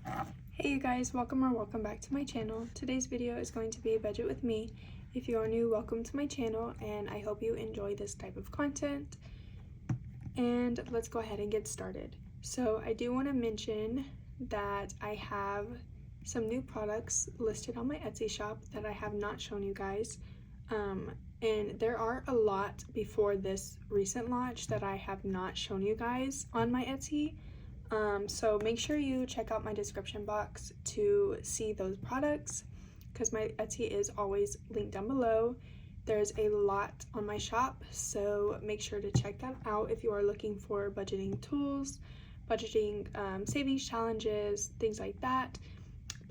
Hey you guys, welcome back to my channel. Today's video is going to be a budget with me. If you are new, welcome to my channel and I hope you enjoy this type of content. And let's go ahead and get started. So I do want to mention that I have some new products listed on my Etsy shop that I have not shown you guys. And there are a lot before this recent launch that I have not shown you guys on my Etsy. So make sure you check out my description box to see those products because my Etsy is always linked down below. There's a lot on my shop, so make sure to check that out if you are looking for budgeting tools, budgeting savings challenges, things like that,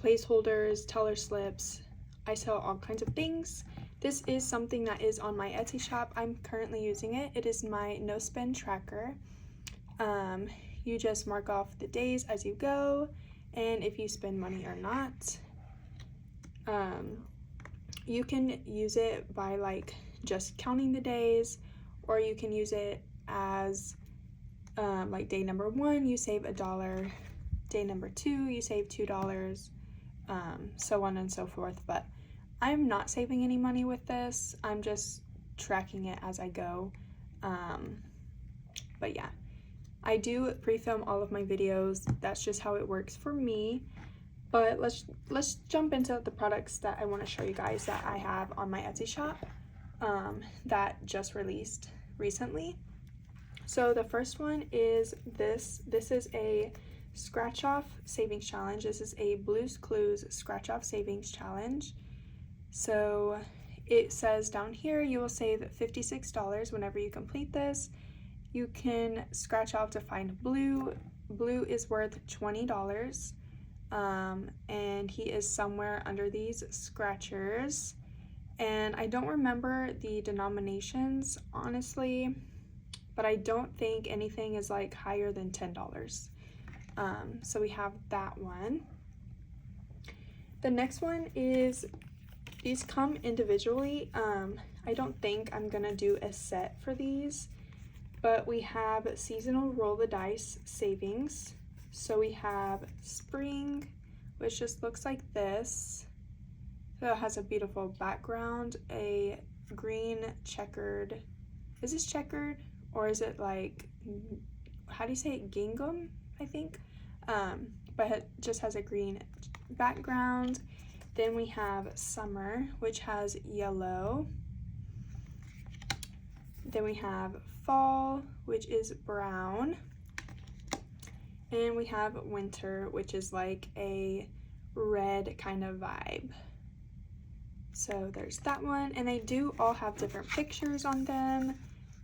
placeholders, teller slips. I sell all kinds of things. This is something that is on my Etsy shop. I'm currently using it. It is my no spend tracker. You just mark off the days as you go and if you spend money or not. You can use it by like just counting the days, or you can use it as like day number 1 you save $1, day number 2 you save $2, so on and so forth. But I'm not saving any money with this. I'm just tracking it as I go. But yeah, I do pre-film all of my videos. That's just how it works for me. But let's jump into the products that I want to show you guys that I have on my Etsy shop that just released recently. So the first one is this. This is a scratch off savings challenge. This is a Blue's Clues scratch off savings challenge. So it says down here you will save $56 whenever you complete this. You can scratch off to find Blue. Blue is worth $20, and he is somewhere under these scratchers. And I don't remember the denominations, honestly, but I don't think anything is like higher than $10. So we have that one. The next one is, these come individually. I don't think I'm gonna do a set for these. But we have seasonal roll the dice savings. So we have spring, which just looks like this. So it has a beautiful background, a green checkered, is this checkered? Or is it like, how do you say it, gingham, I think? But it just has a green background. Then we have summer, which has yellow. Then we have fall, which is brown. And we have winter, which is like a red kind of vibe. So there's that one. And they do all have different pictures on them,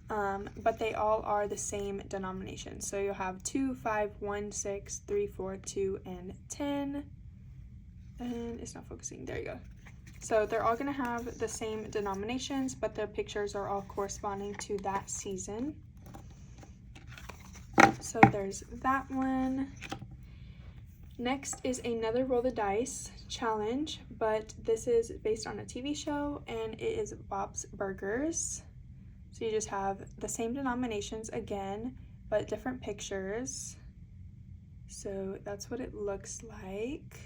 but they all are the same denomination. So you'll have 2, 5, 1, 6, 3, 4, 2, and 10. And it's not focusing. There you go. So they're all going to have the same denominations, but their pictures are all corresponding to that season. So there's that one. Next is another roll the dice challenge, but this is based on a TV show and it is Bob's Burgers. So you just have the same denominations again, but different pictures. So that's what it looks like.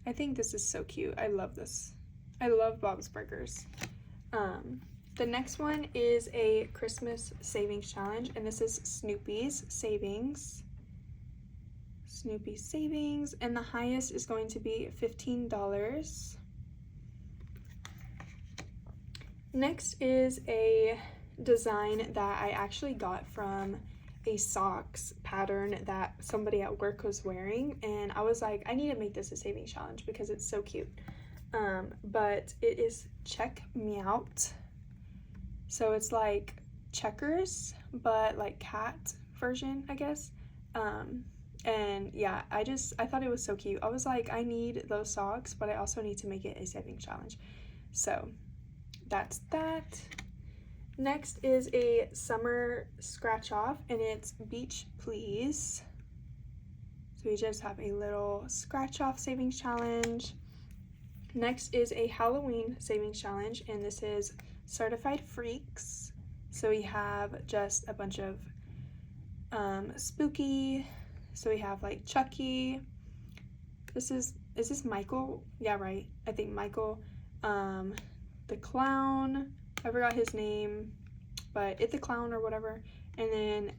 I think this is so cute. I love this. I love Bob's Burgers. The next one is a Christmas savings challenge, and this is Snoopy's savings. Snoopy's savings, and the highest is going to be $15. Next is a design that I actually got from a socks pattern that somebody at work was wearing, and I was like, I need to make this a savings challenge because it's so cute. But it is Check Me Out. So it's like checkers, but like cat version, I guess. And yeah, I thought it was so cute. I was like, I need those socks, but I also need to make it a savings challenge. So that's that. Next is a summer scratch off, and it's Beach Please. So we just have a little scratch off savings challenge. Next is a Halloween savings challenge, and this is Certified Freaks. So we have just a bunch of spooky, so we have like Chucky, is this Michael? Yeah, right. I think Michael. The clown. I forgot his name, but It the Clown or whatever. And then,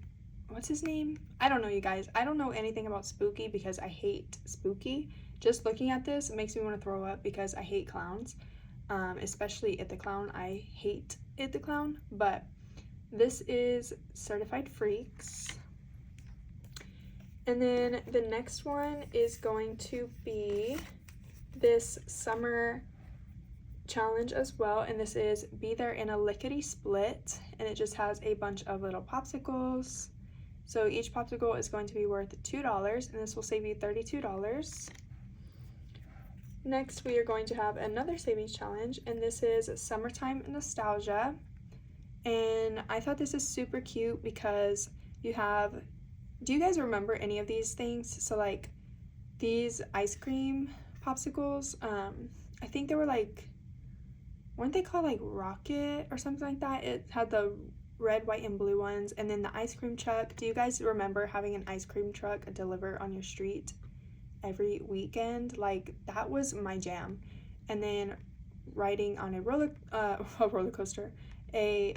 what's his name? I don't know, you guys. I don't know anything about Spooky because I hate Spooky. Just looking at this makes me want to throw up because I hate clowns. Especially It the Clown. I hate It the Clown. But this is Certified Freaks. And then the next one is going to be this summer challenge as well, and this is Be There in a Lickety Split, and it just has a bunch of little popsicles. So each popsicle is going to be worth $2, and this will save you $32. Next, we are going to have another savings challenge, and this is Summertime Nostalgia. And I thought this is super cute because you have, do you guys remember any of these things? So like these ice cream popsicles, I think they were like, weren't they called like Rocket or something like that? It had the red, white, and blue ones. And then the ice cream truck. Do you guys remember having an ice cream truck deliver on your street every weekend? Like, that was my jam. And then riding on a roller coaster, a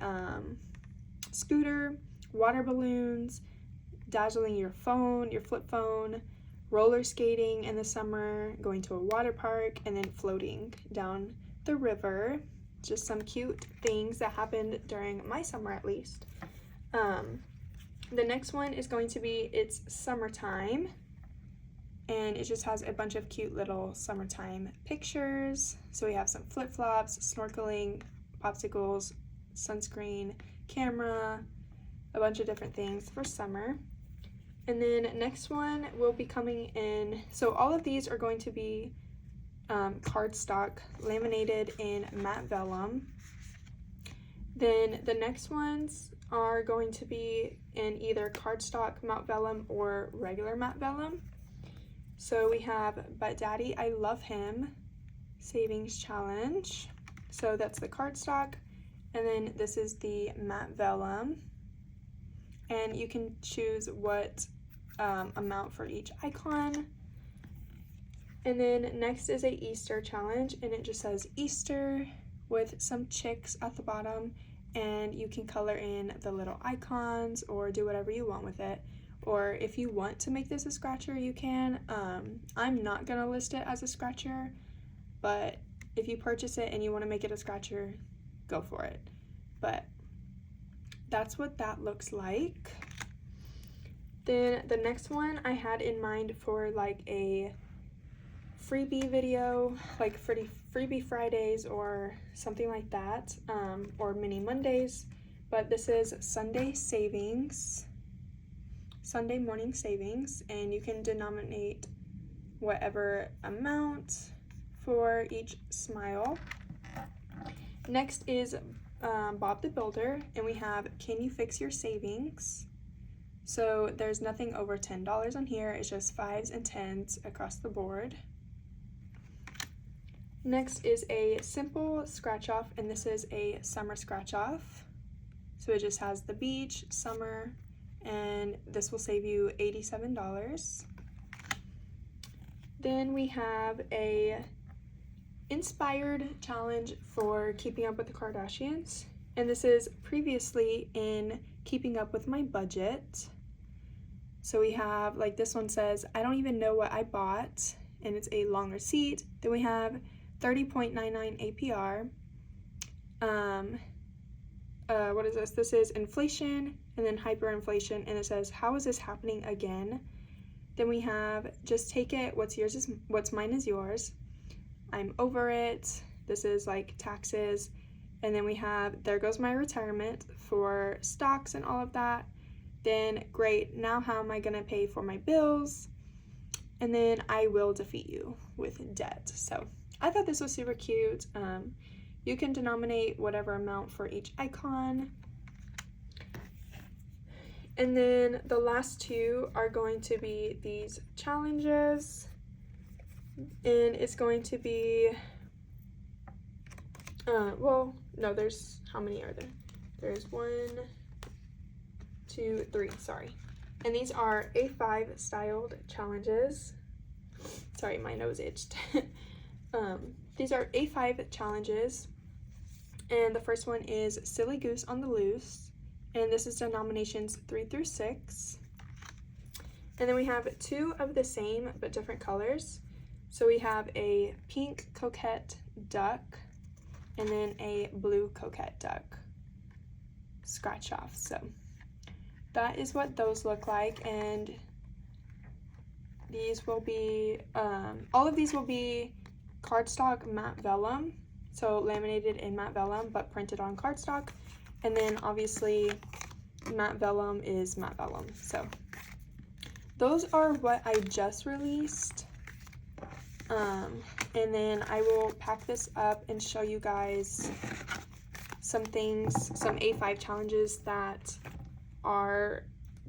scooter, water balloons, dazzling your phone, your flip phone, roller skating in the summer, going to a water park, and then floating down the river. Just some cute things that happened during my summer, at least. The next one is going to be It's Summertime, and it just has a bunch of cute little summertime pictures. So we have some flip-flops, snorkeling, popsicles, sunscreen, camera, a bunch of different things for summer. And then next one will be coming in, so all of these are going to be cardstock laminated in matte vellum. Then the next ones are going to be in either cardstock matte vellum or regular matte vellum. So we have But Daddy, I Love Him Savings Challenge. So that's the cardstock, and then this is the matte vellum. And you can choose what amount for each icon. And then next is a Easter challenge, and it just says Easter with some chicks at the bottom, and you can color in the little icons or do whatever you want with it. Or if you want to make this a scratcher, you can. I'm not gonna list it as a scratcher, but if you purchase it and you want to make it a scratcher, go for it. But that's what that looks like. Then the next one I had in mind for like a freebie video, like freebie Fridays or something like that, or mini Mondays. But this is Sunday savings, Sunday morning savings, and you can denominate whatever amount for each smile. Next is Bob the Builder, and we have Can You Fix Your Savings? So there's nothing over $10 on here, it's just 5s and 10s across the board. Next is a simple scratch off, and this is a summer scratch off. So it just has the beach, summer, and this will save you $87. Then we have a inspired challenge for Keeping Up with the Kardashians, and this is previously in Keeping Up with My Budget. So we have, like, this one says, I don't even know what I bought, and it's a long receipt. Then we have 30.99 APR. What is this? This is inflation and then hyperinflation, and it says, how is this happening again? Then we have just take it, what's yours is what's mine is yours. I'm over it. This is like taxes. And then we have there goes my retirement for stocks and all of that. Then great, now how am I gonna pay for my bills? And then I will defeat you with debt. So I thought this was super cute. You can denominate whatever amount for each icon. And then the last two are going to be these challenges. And it's going to be, well, no, there's, how many are there? There's 1, 2, 3, sorry. And these are A5 styled challenges. Sorry, my nose itched. These are A5 challenges, and the first one is Silly Goose on the Loose, and this is denominations 3 through 6. And then we have 2 of the same but different colors. So we have a pink coquette duck and then a blue coquette duck scratch off. So that is what those look like, and these will be all of these will be cardstock matte vellum, so laminated in matte vellum but printed on cardstock. And then obviously matte vellum is matte vellum. So those are what I just released, and then I will pack this up and show you guys some things, some A5 challenges that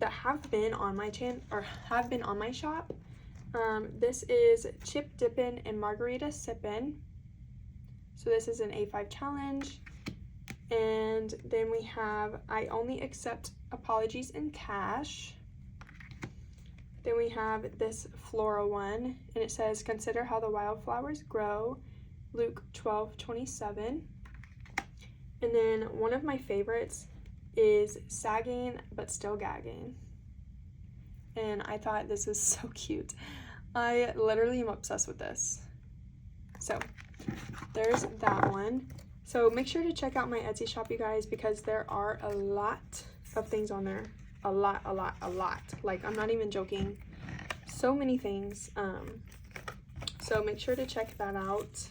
have been on my channel or have been on my shop. This is Chip Dippin' and Margarita Sippin'. So this is an A5 challenge. And then we have I Only Accept Apologies in Cash. Then we have this floral one, and it says, Consider How the Wildflowers Grow, Luke 12:27. And then one of my favorites is Sagging But Still Gagging. And I thought this is so cute. I literally am obsessed with this. So there's that one. So make sure to check out my Etsy shop, you guys, because there are a lot of things on there. A lot. Like, I'm not even joking. So many things. So make sure to check that out.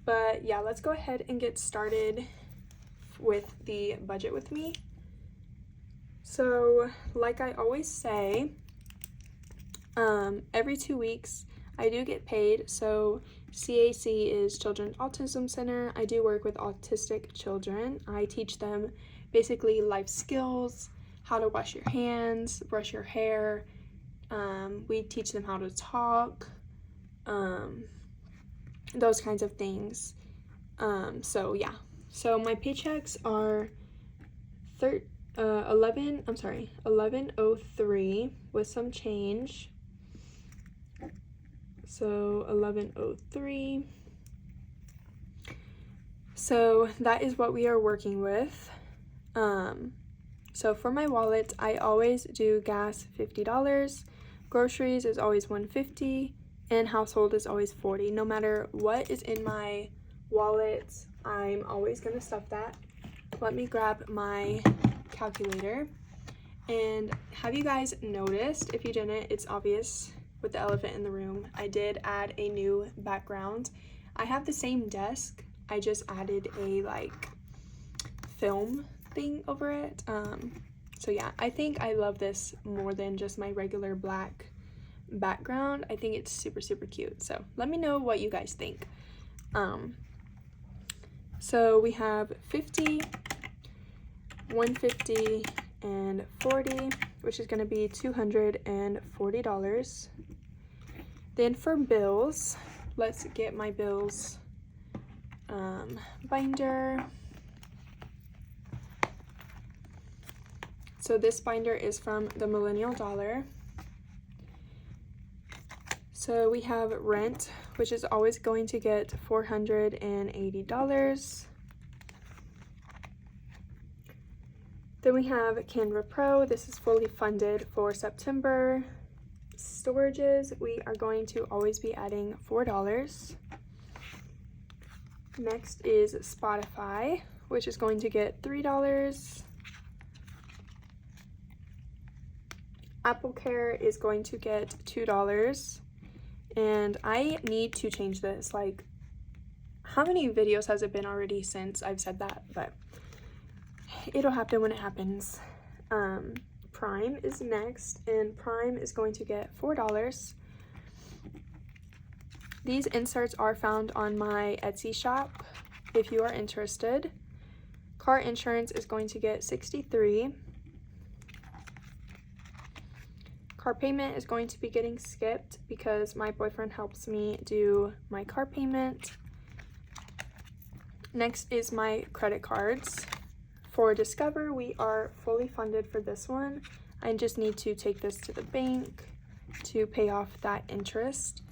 But yeah, let's go ahead and get started with the budget with me. So like I always say, every 2 weeks I do get paid. So CAC is Children's Autism Center. I do work with autistic children. I teach them basically life skills, how to wash your hands, brush your hair. We teach them how to talk, those kinds of things. So yeah, so my paychecks are $11.03 with some change. So $11.03. So that is what we are working with. So for my wallet, I always do gas $50, groceries is always $150, and household is always $40. No matter what is in my wallet, I'm always gonna stuff that. Let me grab my calculator. And have you guys noticed? If you didn't, it's obvious with the elephant in the room. I did add a new background. I have the same desk, I just added a like film thing over it. So yeah, I think I love this more than just my regular black background. I think it's super cute. So let me know what you guys think. So we have 50, 150, and 40, which is going to be $240. Then for bills, let's get my bills binder. So this binder is from the Millennial Dollar. So we have rent, which is always going to get $480. Then we have Canva Pro. This is fully funded for September. Storages, we are going to always be adding $4. Next is Spotify, which is going to get $3. Apple Care is going to get $2. And I need to change this. Like, how many videos has it been already since I've said that? But it'll happen when it happens. Prime is next, and Prime is going to get $4. These inserts are found on my Etsy shop if you are interested. Car insurance is going to get $63. Car payment is going to be getting skipped because my boyfriend helps me do my car payment. Next is my credit cards. For Discover, we are fully funded for this one. I just need to take this to the bank to pay off that interest.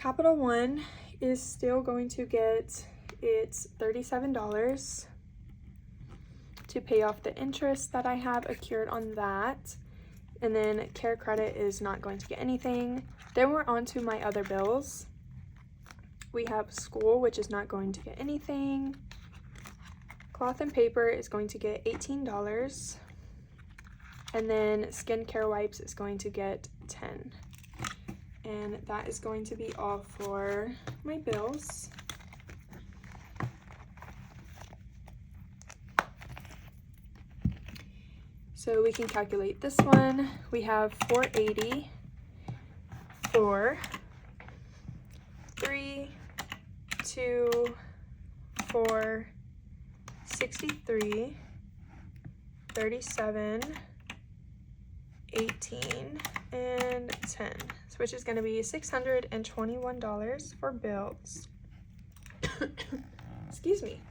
Capital One is still going to get its $37 to pay off the interest that I have accrued on that. And then Care Credit is not going to get anything. Then we're on to my other bills. We have school, which is not going to get anything. Cloth and paper is going to get $18. And then skincare wipes is going to get $10. And that is going to be all for my bills. So we can calculate this one. We have $480 for 3, 2, 4, 63, 37, 18, and 10, which is going to be $621 for bills. Excuse me.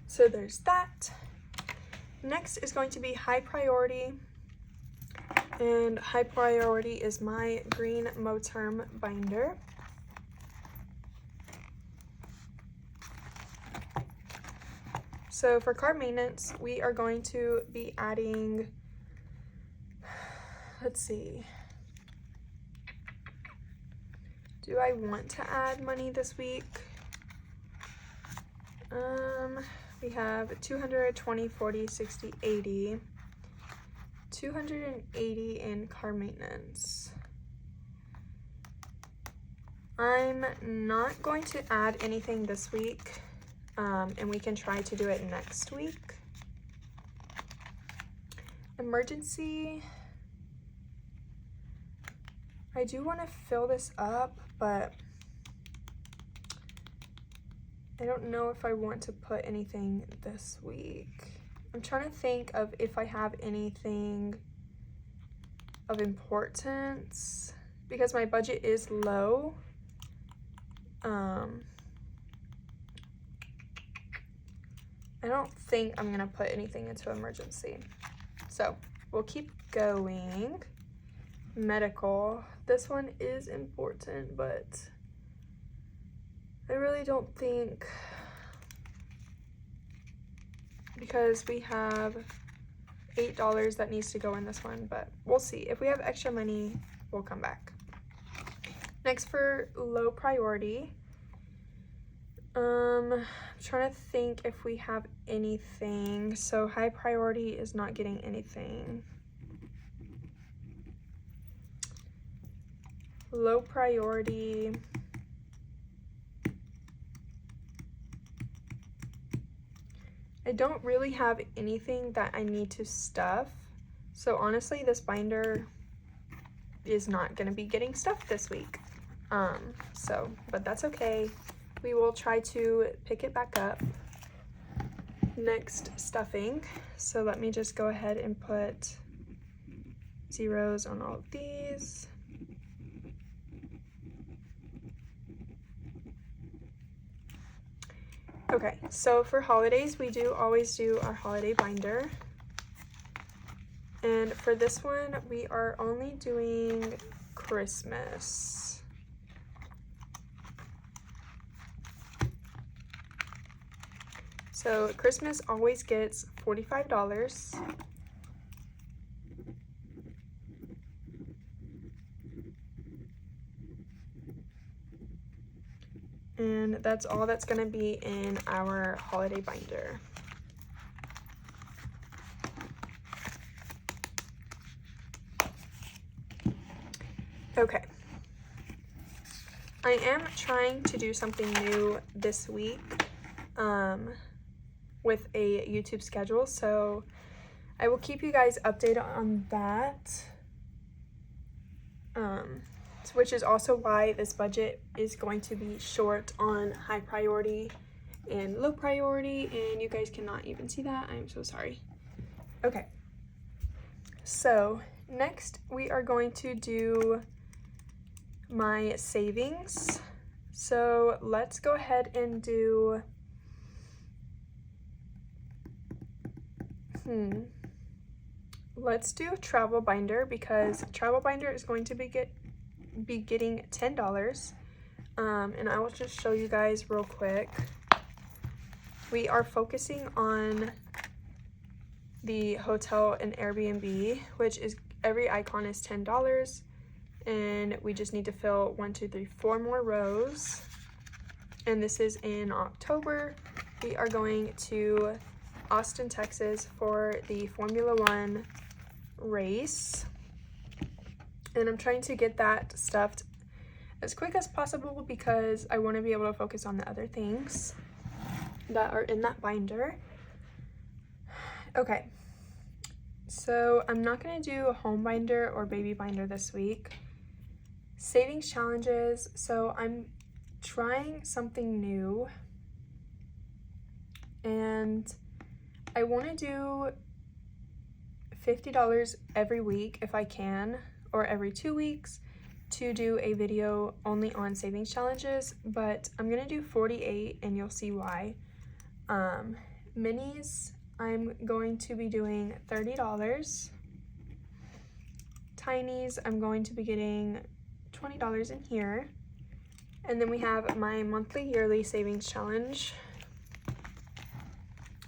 So there's that. Next is going to be high priority, and high priority is my green Moterm binder. So for card maintenance, we are going to be adding, let's see, do I want to add money this week? We have 220, 40, 60, 80, 280 in car maintenance. I'm not going to add anything this week, and we can try to do it next week. Emergency, I do want to fill this up, but I don't know if I want to put anything this week. I'm trying to think of if I have anything of importance, because my budget is low. I don't think I'm gonna put anything into emergency. So we'll keep going. Medical, this one is important, but I really don't think, because we have $8 that needs to go in this one, but we'll see. If we have extra money, we'll come back. Next, for low priority, I'm trying to think if we have anything. So high priority is not getting anything. Low priority, I don't really have anything that I need to stuff. So honestly, this binder is not going to be getting stuffed this week. But that's okay. We will try to pick it back up. Next, stuffing. So let me just go ahead and put zeros on all of these. Okay, so for holidays, we do always do our holiday binder. And for this one, we are only doing Christmas. So Christmas always gets $45. And that's all that's going to be in our holiday binder. Okay. I am trying to do something new this week with a YouTube schedule, so I will keep you guys updated on that. Which is also why this budget is going to be short on high priority and low priority, and you guys cannot even see that. I'm so sorry. Okay, so next we are going to do my savings. So let's go ahead and do let's do travel binder, because travel binder is going to be be getting $10. And I will just show you guys real quick. We are focusing on the hotel and Airbnb, which is every icon is $10, and we just need to fill 1, 2, 3, 4 more rows. And this is in October. We are going to Austin, Texas for the Formula One race, and I'm trying to get that stuffed as quick as possible because I want to be able to focus on the other things that are in that binder. Okay, so I'm not going to do a home binder or baby binder this week. Savings challenges, so I'm trying something new, and I want to do $50 every week if I can, or every 2 weeks, to do a video only on savings challenges, but I'm gonna do 48 and you'll see why. Minis, I'm going to be doing $30. Tinies, I'm going to be getting $20 in here. And then we have my monthly yearly savings challenge,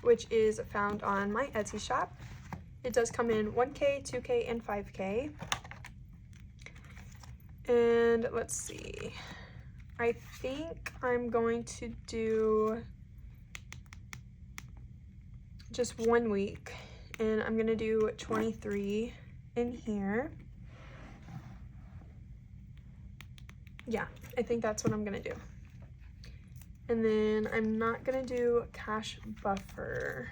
which is found on my Etsy shop. It does come in 1K, 2K, and 5K. And let's see, I think I'm going to do just 1 week, and I'm gonna do 23 in here. Yeah, I think that's what I'm gonna do. And then I'm not gonna do cash buffer,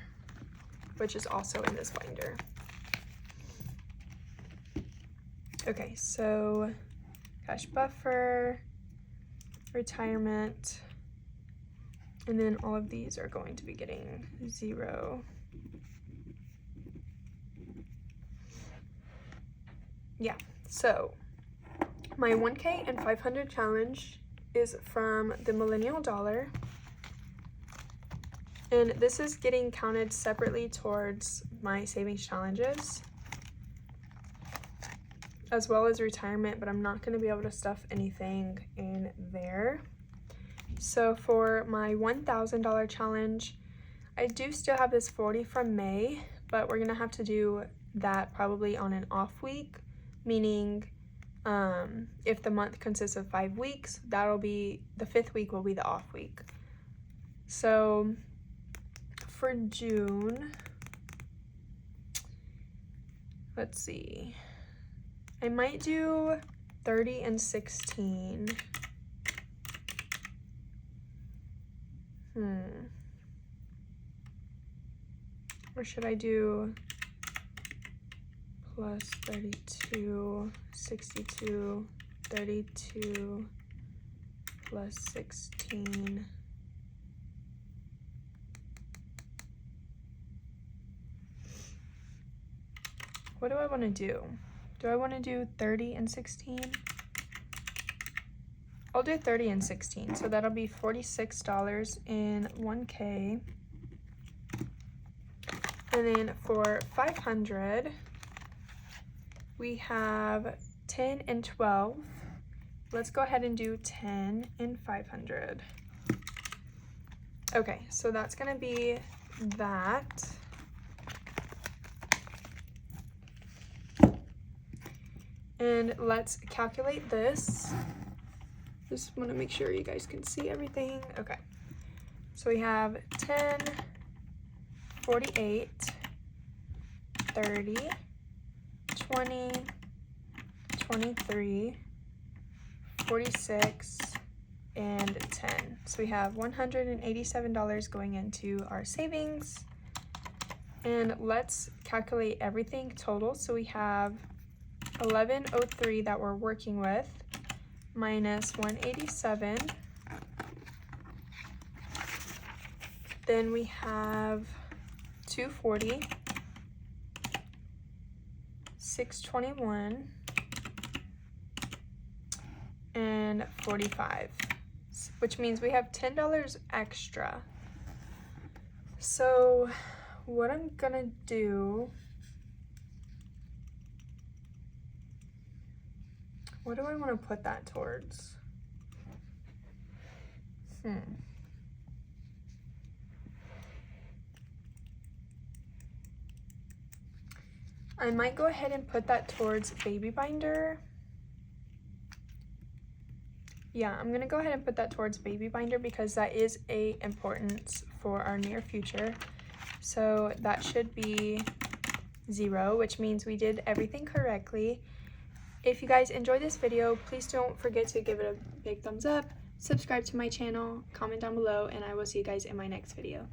which is also in this binder. Okay, so cash buffer, retirement, and then all of these are going to be getting 0. Yeah, so my 1K and 500 challenge is from the Millennial Dollar, and this is getting counted separately towards my savings challenges as well as retirement, but I'm not going to be able to stuff anything in there. So for my $1,000 challenge, I do still have this 40 from May, but we're going to have to do that probably on an off week, meaning if the month consists of 5 weeks, that'll be the 5th week will be the off week. So for June, let's see, I might do 30 and 16. Or should I do plus 32, 62, 32, plus 16. What do I want to do? Do I want to do 30 and 16? I'll do 30 and 16, so that'll be $46 in 1K. And then for 500, we have 10 and 12. Let's go ahead and do 10 and 500. Okay, so that's gonna be that. And let's calculate this. Just want to make sure you guys can see everything. Okay, so we have 10, 48, 30, 20, 23, 46, and 10. So we have $187 going into our savings. And let's calculate everything total. So we have 1103 that we're working with minus 187. Then we have 240, 621, and 45, which means we have $10 extra. So what I'm gonna do, What do I want to put that towards? I might go ahead and put that towards baby binder. Yeah, I'm gonna go ahead and put that towards baby binder because that is a importance for our near future. So that should be 0, which means we did everything correctly. If you guys enjoyed this video, please don't forget to give it a big thumbs up, subscribe to my channel, comment down below, and I will see you guys in my next video.